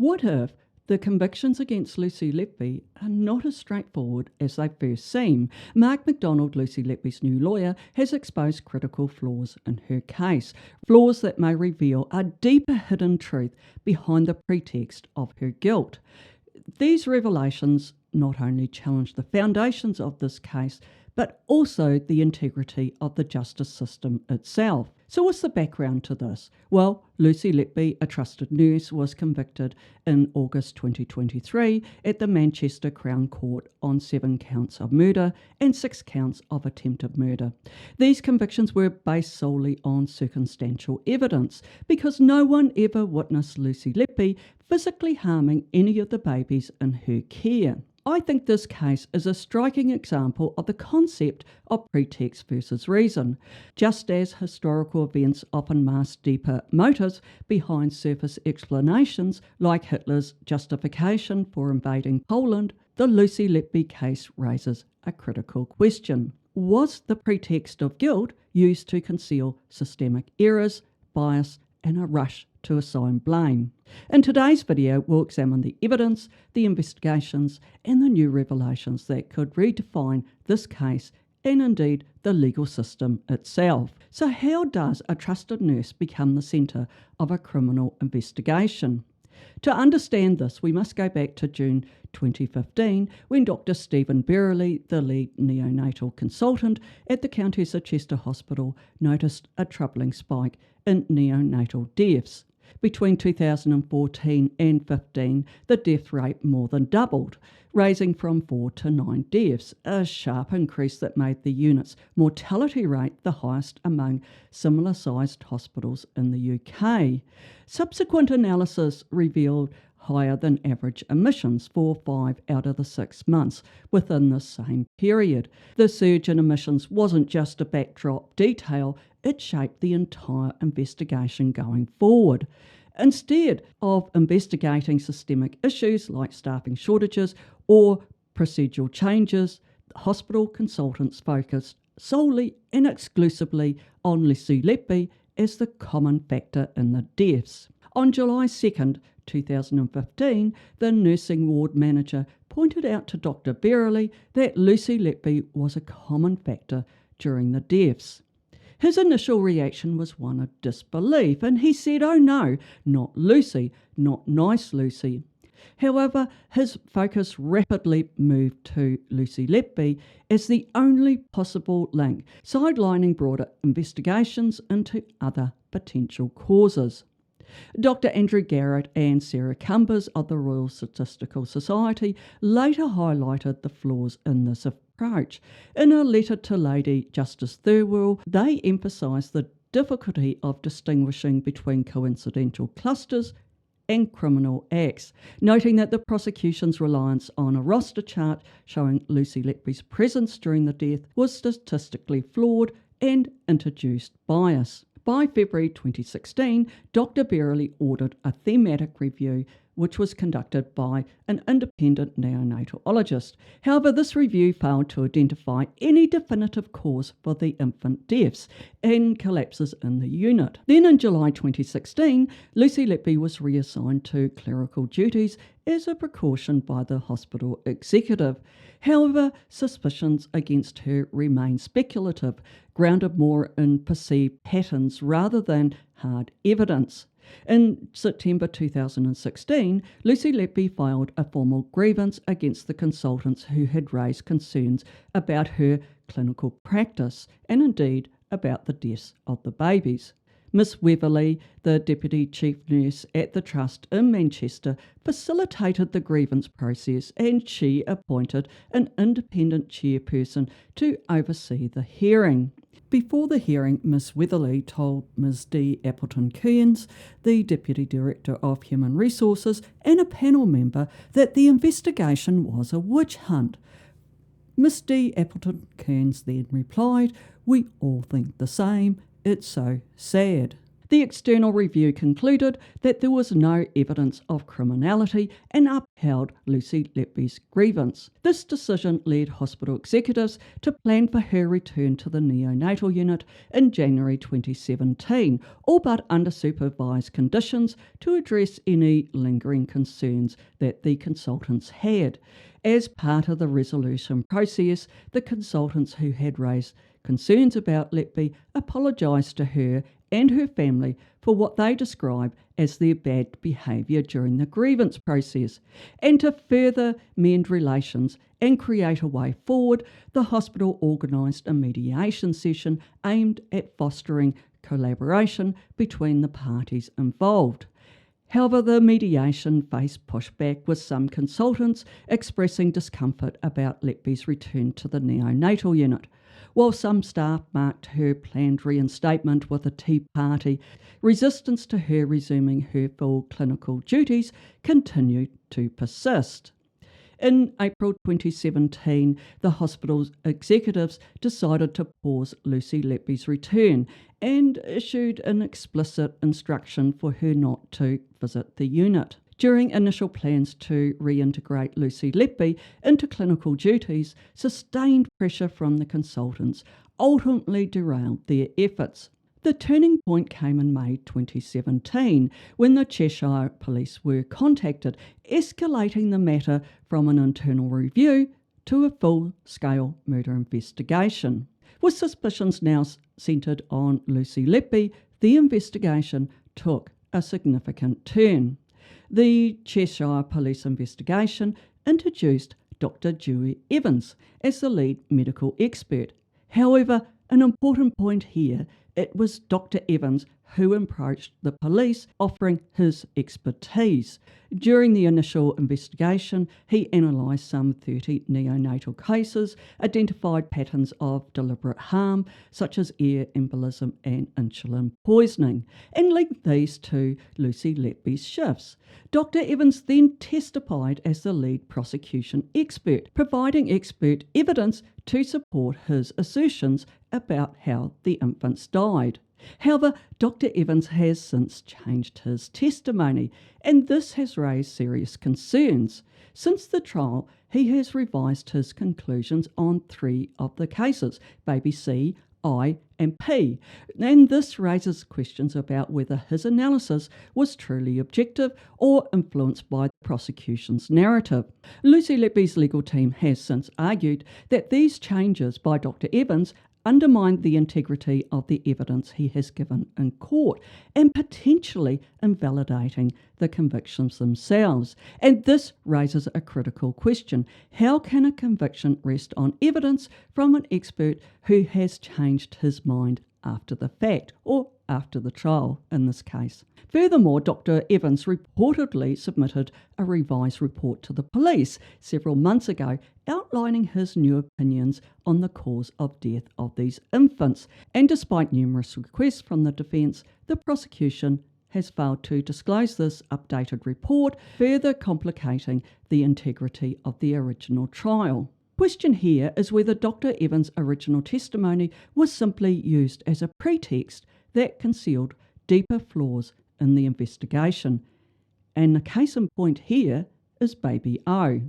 What if the convictions against Lucy Letby are not as straightforward as they first seem? Mark McDonald, Lucy Letby's new lawyer, has exposed critical flaws in her case, flaws that may reveal a deeper hidden truth behind the pretext of her guilt. These revelations not only challenge the foundations of this case, but also the integrity of the justice system itself. So what's the background to this? Well, Lucy Letby, a trusted nurse, was convicted in August 2023 at the Manchester Crown Court on 7 counts of murder and 6 counts of attempted murder. These convictions were based solely on circumstantial evidence because no one ever witnessed Lucy Letby physically harming any of the babies in her care. I think this case is a striking example of the concept of pretext versus reason. Just as historical events often mask deeper motives behind surface explanations, like Hitler's justification for invading Poland, the Lucy Letby case raises a critical question. Was the pretext of guilt used to conceal systemic errors, bias, and a rush to assign blame? In today's video, we'll examine the evidence, the investigations, and the new revelations that could redefine this case and indeed the legal system itself. So how does a trusted nurse become the centre of a criminal investigation? To understand this, we must go back to June 2015 when Dr. Stephen Berreley, the lead neonatal consultant at the Countess of Chester Hospital, noticed a troubling spike in neonatal deaths. Between 2014 and 15, the death rate more than doubled, raising from 4 to 9 deaths, a sharp increase that made the unit's mortality rate the highest among similar-sized hospitals in the UK. Subsequent analysis revealed higher than average emissions for 5 out of the 6 months within the same period. The surge in emissions wasn't just a backdrop detail, it shaped the entire investigation going forward. Instead of investigating systemic issues like staffing shortages or procedural changes, hospital consultants focused solely and exclusively on Lucy Letby as the common factor in the deaths. On July 2nd, 2015, the nursing ward manager pointed out to Dr. Berreley that Lucy Letby was a common factor during the deaths. His initial reaction was one of disbelief, and he said, "Oh no, not Lucy, not nice Lucy." However, his focus rapidly moved to Lucy Letby as the only possible link, sidelining broader investigations into other potential causes. Dr. Andrew Garrett and Sarah Cumbers of the Royal Statistical Society later highlighted the flaws in this approach. In a letter to Lady Justice Thirlwell, they emphasised the difficulty of distinguishing between coincidental clusters and criminal acts, noting that the prosecution's reliance on a roster chart showing Lucy Letby's presence during the death was statistically flawed and introduced bias. By February 2016, Dr. Berreley ordered a thematic review which was conducted by an independent neonatologist. However, this review failed to identify any definitive cause for the infant deaths and collapses in the unit. Then in July 2016, Lucy Letby was reassigned to clerical duties as a precaution by the hospital executive. However, suspicions against her remain speculative, grounded more in perceived patterns rather than hard evidence. In September 2016, Lucy Letby filed a formal grievance against the consultants who had raised concerns about her clinical practice and indeed about the deaths of the babies. Miss Weatherly, the Deputy Chief Nurse at the Trust in Manchester, facilitated the grievance process and she appointed an independent chairperson to oversee the hearing. Before the hearing, Miss Weatherly told Ms D. Appleton-Kearns, the Deputy Director of Human Resources and a panel member, that the investigation was a witch hunt. Miss D. Appleton-Kearns then replied, "We all think the same. It's so sad." The external review concluded that there was no evidence of criminality and upheld Lucy Letby's grievance. This decision led hospital executives to plan for her return to the neonatal unit in January 2017, all but under supervised conditions to address any lingering concerns that the consultants had. As part of the resolution process, the consultants who had raised concerns about Letby apologised to her and her family for what they describe as their bad behaviour during the grievance process. And to further mend relations and create a way forward, the hospital organised a mediation session aimed at fostering collaboration between the parties involved. However, the mediation faced pushback, with some consultants expressing discomfort about Letby's return to the neonatal unit. While some staff marked her planned reinstatement with a Tea Party, resistance to her resuming her full clinical duties continued to persist. In April 2017, the hospital's executives decided to pause Lucy Letby's return and issued an explicit instruction for her not to visit the unit. During initial plans to reintegrate Lucy Letby into clinical duties, sustained pressure from the consultants ultimately derailed their efforts. The turning point came in May 2017 when the Cheshire Police were contacted, escalating the matter from an internal review to a full-scale murder investigation. With suspicions now centred on Lucy Letby, the investigation took a significant turn. The Cheshire Police investigation introduced Dr. Dewey Evans as the lead medical expert. However, an important point here, it was Dr. Evans who approached the police offering his expertise. During the initial investigation, he analysed some 30 neonatal cases, identified patterns of deliberate harm, such as ear embolism and insulin poisoning, and linked these to Lucy Letby's shifts. Dr. Evans then testified as the lead prosecution expert, providing expert evidence to support his assertions about how the infants died. However, Dr. Evans has since changed his testimony, and this has raised serious concerns. Since the trial, he has revised his conclusions on 3 of the cases, baby C, I and P, and this raises questions about whether his analysis was truly objective or influenced by the prosecution's narrative. Lucy Letby's legal team has since argued that these changes by Dr. Evans undermine the integrity of the evidence he has given in court and potentially invalidating the convictions themselves. And this raises a critical question. How can a conviction rest on evidence from an expert who has changed his mind after the fact, or after the trial in this case? Furthermore, Dr. Evans reportedly submitted a revised report to the police several months ago outlining his new opinions on the cause of death of these infants. And despite numerous requests from the defence, the prosecution has failed to disclose this updated report, further complicating the integrity of the original trial. Question here is whether Dr. Evans' original testimony was simply used as a pretext that concealed deeper flaws in the investigation. And the case in point here is baby O.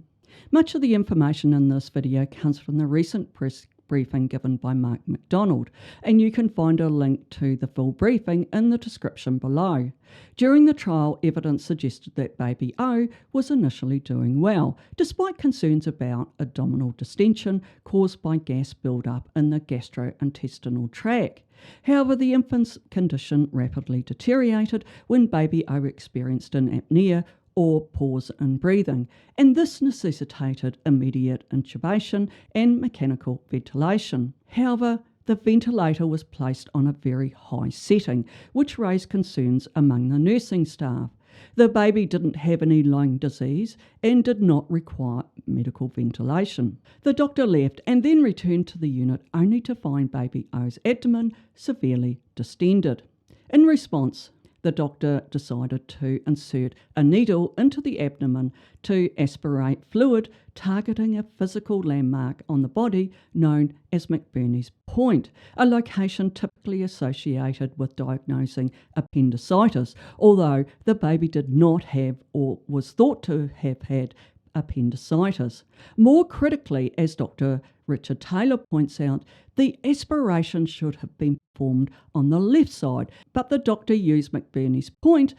Much of the information in this video comes from the recent press briefing given by McDonald, and you can find a link to the full briefing in the description below. During the trial, evidence suggested that baby O was initially doing well, despite concerns about abdominal distension caused by gas build-up in the gastrointestinal tract. However, the infant's condition rapidly deteriorated when baby O experienced an apnea or pause in breathing, and this necessitated immediate intubation and mechanical ventilation. However, the ventilator was placed on a very high setting, which raised concerns among the nursing staff. The baby didn't have any lung disease and did not require medical ventilation. The doctor left and then returned to the unit only to find baby O's abdomen severely distended. In response, the doctor decided to insert a needle into the abdomen to aspirate fluid, targeting a physical landmark on the body known as McBurney's point, a location typically associated with diagnosing appendicitis, although the baby did not have or was thought to have had appendicitis. More critically, as Dr. Richard Taylor points out, the aspiration should have been performed on the left side, but the doctor used McBurney's point,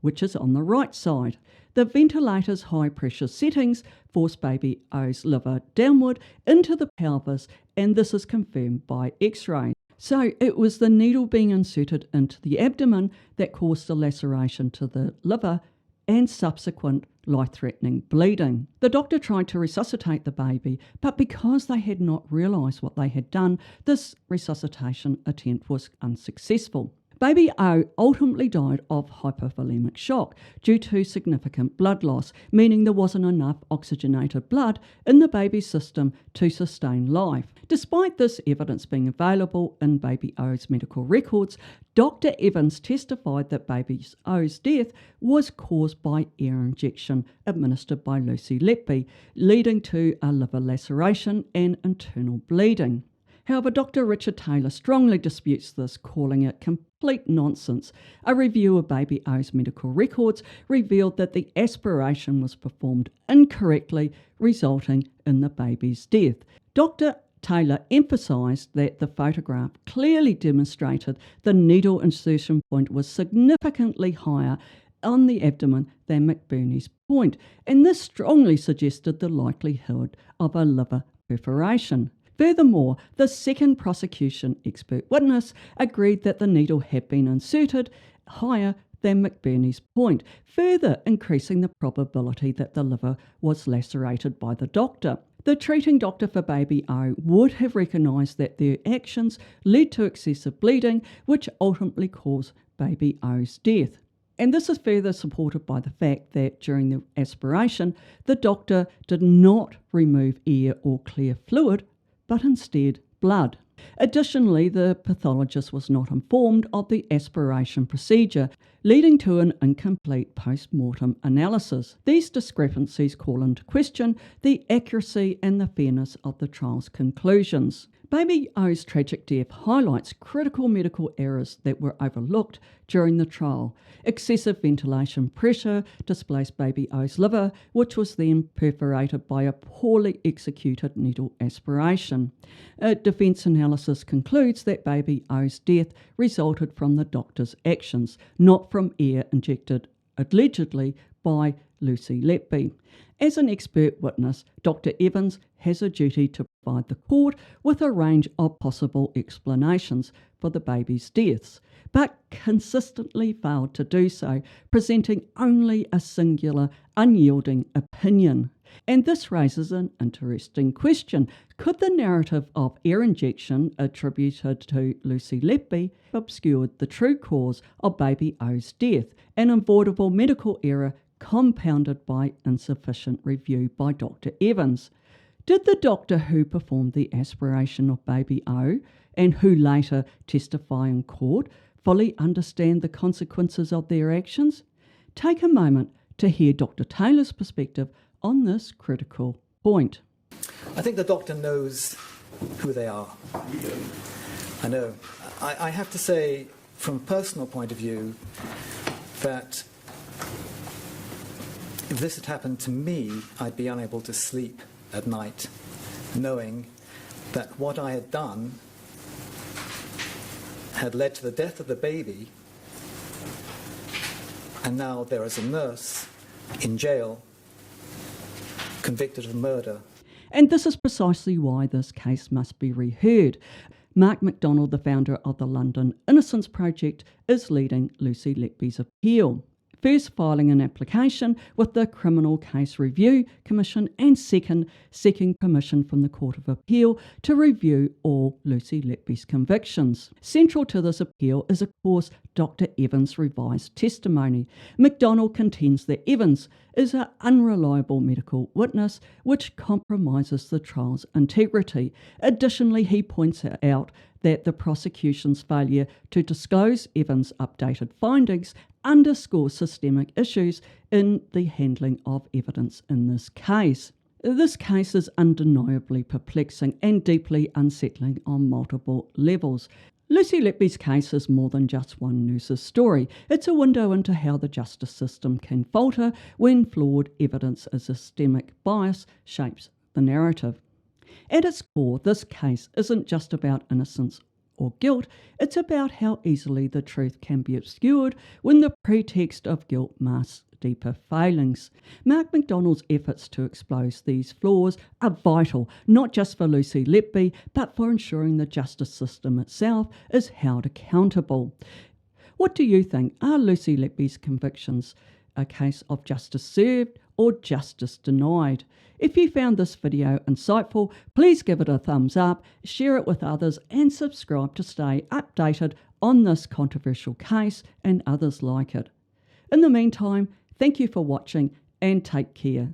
which is on the right side. The ventilator's high pressure settings force baby O's liver downward into the pelvis, and this is confirmed by X-ray. So it was the needle being inserted into the abdomen that caused the laceration to the liver and subsequent life-threatening bleeding. The doctor tried to resuscitate the baby, but because they had not realised what they had done, this resuscitation attempt was unsuccessful. Baby O ultimately died of hypovolemic shock due to significant blood loss, meaning there wasn't enough oxygenated blood in the baby's system to sustain life. Despite this evidence being available in baby O's medical records, Dr. Evans testified that baby O's death was caused by air injection administered by Lucy Letby, leading to a liver laceration and internal bleeding. However, Dr. Richard Taylor strongly disputes this, calling it complete nonsense. A review of baby O's medical records revealed that the aspiration was performed incorrectly, resulting in the baby's death. Dr. Taylor emphasised that the photograph clearly demonstrated the needle insertion point was significantly higher on the abdomen than McBurney's point, and this strongly suggested the likelihood of a liver perforation. Furthermore, the second prosecution expert witness agreed that the needle had been inserted higher than McBurney's point, further increasing the probability that the liver was lacerated by the doctor. The treating doctor for baby O would have recognised that their actions led to excessive bleeding, which ultimately caused baby O's death. And this is further supported by the fact that during the aspiration, the doctor did not remove air or clear fluid, but instead blood. Additionally, the pathologist was not informed of the aspiration procedure, leading to an incomplete post-mortem analysis. These discrepancies call into question the accuracy and the fairness of the trial's conclusions. Baby O's tragic death highlights critical medical errors that were overlooked during the trial. Excessive ventilation pressure displaced baby O's liver, which was then perforated by a poorly executed needle aspiration. A defence analysis concludes that baby O's death resulted from the doctor's actions, not from air injected allegedly by Lucy Letby. As an expert witness, Dr. Evans has a duty to provide the court with a range of possible explanations for the baby's deaths, but consistently failed to do so, presenting only a singular, unyielding opinion. And this raises an interesting question. Could the narrative of air injection attributed to Lucy Letby obscured the true cause of baby O's death, an avoidable medical error compounded by insufficient review by Dr. Evans? Did the doctor who performed the aspiration of baby O and who later testify in court fully understand the consequences of their actions? Take a moment to hear Dr. Taylor's perspective on this critical point. I think the doctor knows who they are. I know. I have to say, from a personal point of view, that if this had happened to me, I'd be unable to sleep at night, knowing that what I had done had led to the death of the baby, and now there is a nurse in jail convicted of murder. And this is precisely why this case must be reheard. Mark McDonald, the founder of the London Innocence Project, is leading Lucy Letby's appeal. First, filing an application with the Criminal Case Review Commission, and second, seeking permission from the Court of Appeal to review all Lucy Letby's convictions. Central to this appeal is, of course, Dr. Evans' revised testimony. McDonald contends that Evans is an unreliable medical witness which compromises the trial's integrity. Additionally, he points out that the prosecution's failure to disclose Evans' updated findings underscores systemic issues in the handling of evidence in this case. This case is undeniably perplexing and deeply unsettling on multiple levels. Lucy Letby's case is more than just one nurse's story. It's a window into how the justice system can falter when flawed evidence as systemic bias shapes the narrative. At its core, this case isn't just about innocence or guilt, it's about how easily the truth can be obscured when the pretext of guilt masks deeper failings. Mark McDonald's efforts to expose these flaws are vital, not just for Lucy Letby, but for ensuring the justice system itself is held accountable. What do you think? Are Lucy Letby's convictions a case of justice served or justice denied? If you found this video insightful, please give it a thumbs up, share it with others, and subscribe to stay updated on this controversial case and others like it. In the meantime, thank you for watching and take care.